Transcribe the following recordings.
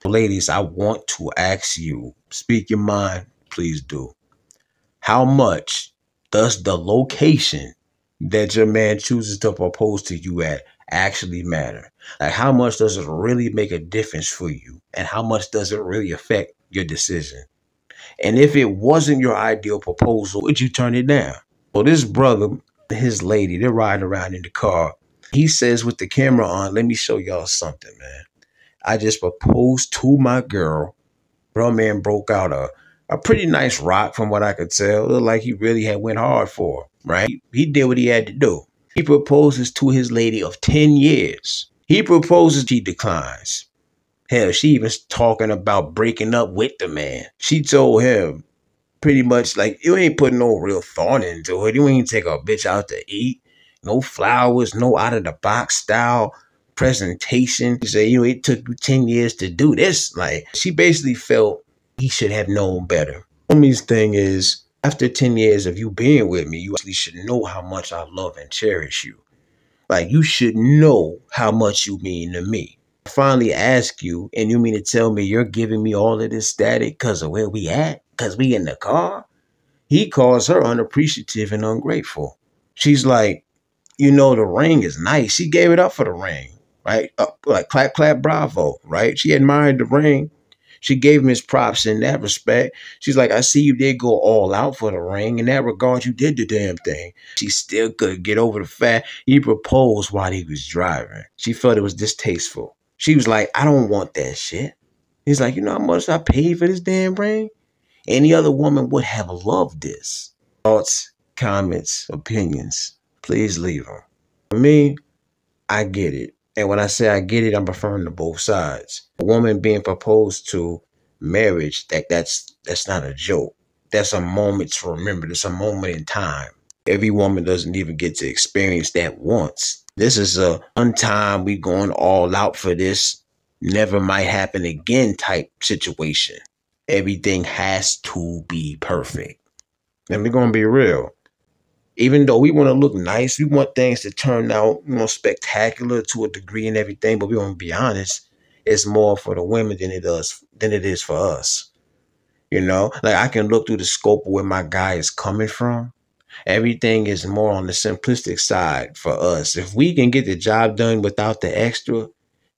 Ladies, I want to ask you, speak your mind, please do. How much does the location that your man chooses to propose to you at actually matter? Like, how much does it really make a difference for you? And how much does it really affect your decision? And if it wasn't your ideal proposal, would you turn it down? Well, this brother, his lady, they're riding around in the car. He says with the camera on, let me show y'all something, man. I just proposed to my girl. Bro, man broke out a pretty nice rock from what I could tell. Looked like he really had went hard for her, right? He did what he had to do. He proposes to his lady of 10 years. He proposes, she declines. Hell, she even talking about breaking up with the man. She told him pretty much like, you ain't putting no real thought into it. You ain't take a bitch out to eat. No flowers, no out of the box style presentation. She said, it took you 10 years to do this. Like, she basically felt he should have known better. Homie's thing is, after 10 years of you being with me, you actually should know how much I love and cherish you. Like, you should know how much you mean to me. I finally ask you, and you mean to tell me you're giving me all of this static because of where we at? Because we in the car? He calls her unappreciative and ungrateful. She's like, the ring is nice. She gave it up for the ring, right? Like, clap, clap, bravo, right? She admired the ring. She gave him his props in that respect. She's like, I see you did go all out for the ring. In that regard, you did the damn thing. She still couldn't get over the fact he proposed while he was driving. She felt it was distasteful. She was like, I don't want that shit. He's like, you know how much I paid for this damn ring? Any other woman would have loved this. Thoughts, comments, opinions, please leave them. For me, I get it. And when I say I get it, I'm referring to both sides. A woman being proposed to, marriage, that's not a joke. That's a moment to remember. It's a moment in time. Every woman doesn't even get to experience that once. This is a one time we going all out for this, never might happen again type situation. Everything has to be perfect. And we're going to be real. Even though we want to look nice, we want things to turn out, spectacular to a degree and everything. But we want to be honest, it's more for the women than it is for us. Like, I can look through the scope of where my guy is coming from. Everything is more on the simplistic side for us. If we can get the job done without the extra,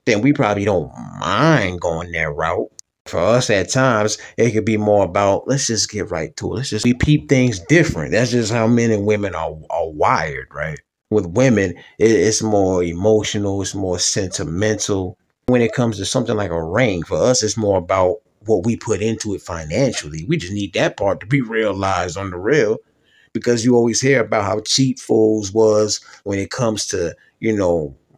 then we probably don't mind going that route. For us, at times, it could be more about, let's just get right to it. We peep things different. That's just how men and women are wired, right? With women, it's more emotional. It's more sentimental. When it comes to something like a ring, for us, it's more about what we put into it financially. We just need that part to be realized on the real, because you always hear about how cheap fools was when it comes to,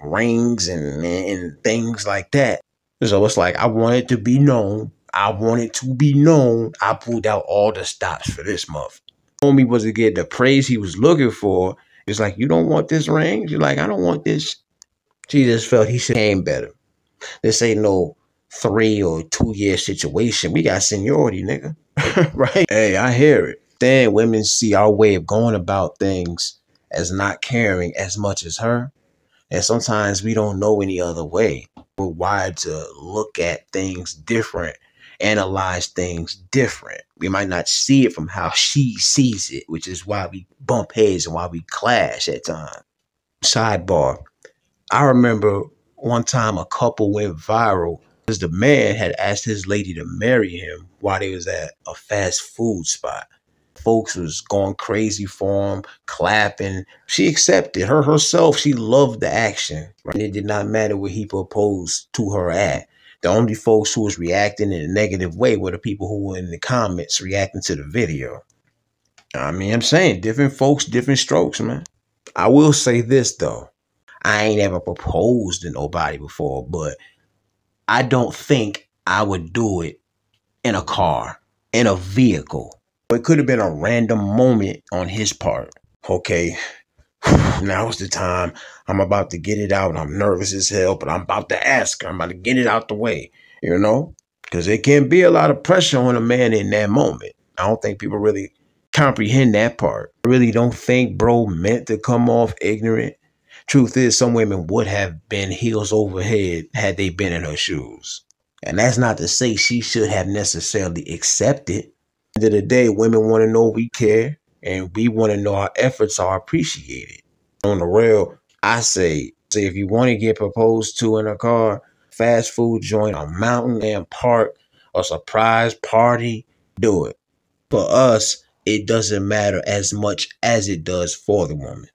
rings and things like that. So it's like, I want it to be known. I want it to be known. I pulled out all the stops for this month. Homie was to get the praise he was looking for. It's like, you don't want this ring? You're like, I don't want this. She just felt he should aim better. This ain't no 3 or 2 year situation. We got seniority, nigga. Right? Hey, I hear it. Then women see our way of going about things as not caring as much as her. And sometimes we don't know any other way. We're wired to look at things different, analyze things different. We might not see it from how she sees it, which is why we bump heads and why we clash at times. Sidebar. I remember one time a couple went viral because the man had asked his lady to marry him while they was at a fast food spot. Folks was going crazy for him, clapping. She accepted herself. She loved the action. Right? And it did not matter where he proposed to her at. The only folks who was reacting in a negative way were the people who were in the comments reacting to the video. I'm saying different folks, different strokes, man. I will say this, though. I ain't ever proposed to nobody before, but I don't think I would do it in a car, in a vehicle. It could have been a random moment on his part. Okay, now's the time. I'm about to get it out. I'm nervous as hell, but I'm about to ask her. I'm about to get it out the way, because it can be a lot of pressure on a man in that moment. I don't think people really comprehend that part. I really don't think bro meant to come off ignorant. Truth is, some women would have been heels over head had they been in her shoes. And that's not to say she should have necessarily accepted. At the end of the day, women want to know we care, and we want to know our efforts are appreciated. On the real, I say if you want to get proposed to in a car, fast food joint, a mountain and park, a surprise party, do it. For us, it doesn't matter as much as it does for the woman.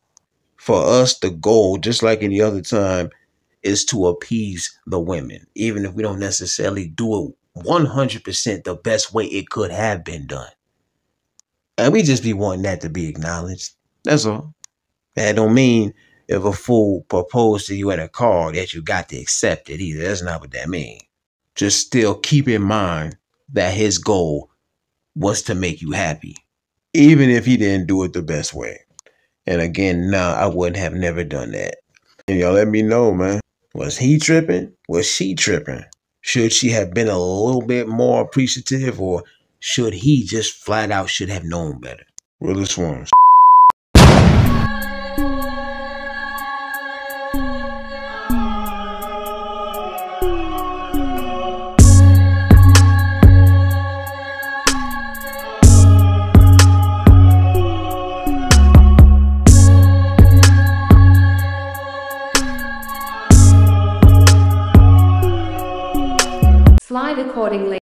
For us, the goal, just like any other time, is to appease the women, even if we don't necessarily do it 100% the best way it could have been done. And we just be wanting that to be acknowledged. That's all. That don't mean if a fool proposed to you at a car that you got to accept it either. That's not what that means. Just still keep in mind that his goal was to make you happy, even if he didn't do it the best way. And again, nah, I wouldn't have never done that. And y'all let me know, man. Was he tripping? Was she tripping? Should she have been a little bit more appreciative, or should he just flat out should have known better? Realest ones. Slide accordingly.